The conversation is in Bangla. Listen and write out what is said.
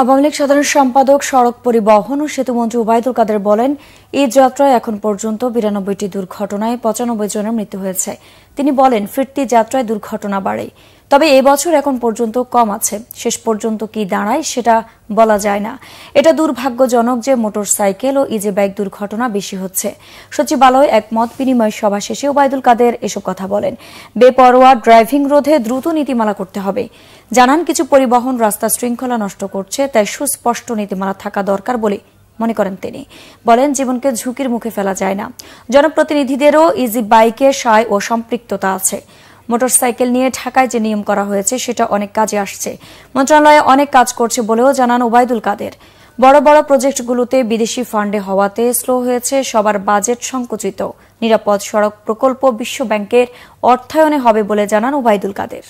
আওয়ামী লীগ সাধারণ সম্পাদক, সড়ক পরিবহন ও সেতুমন্ত্রী ওবায়দুল কাদের বলেন, ঈদ যাত্রায় এখন পর্যন্ত ৯২টি দুর্ঘটনায় ৯৫ জনের মৃত্যু হয়েছে। তিনি বলেন, ফিরতি যাত্রায় দুর্ঘটনা বাড়ে, তবে এবছর এখন পর্যন্ত কম আছে। শেষ পর্যন্ত কি দাঁড়ায় সেটা বলা যায় না। এটা দুর্ভাগ্যজনক যে মোটরসাইকেল ও ইজি বাইক দুর্ঘটনা বেশি হচ্ছে। সচিবালয়ে এক মত বিনিময় সভা শেষে ওবায়দুল কাদের এসব কথা বলেন। বেপরোয়া ড্রাইভিং রোধে দ্রুত নীতিমালা করতে হবে। জানান, কিছু পরিবহন রাস্তা শৃঙ্খলা নষ্ট করছে, তাই সুস্পষ্ট নীতিমালা থাকা দরকার বলে মনে করেন তিনি। বলেন, জীবনকে ঝুঁকির মুখে ফেলা যায় না। জনপ্রতিনিধিদেরও ইজি বাইকে সায় ও সম্পৃক্ততা আছে। মোটরসাইকেল নিয়ে ঢাকায় যে নিয়ম করা হয়েছে সেটা অনেক কাজে আসছে। মন্ত্রণালয়ে অনেক কাজ করছে বলেও জানান ওবায়দুল কাদের। বড় বড় প্রজেক্টগুলোতে বিদেশি ফান্ডে হওয়াতে স্লো হয়েছে, সবার বাজেট সংকুচিত। নিরাপদ সড়ক প্রকল্প বিশ্ব ব্যাংকের অর্থায়নে হবে বলে জানান ওবায়দুল কাদের।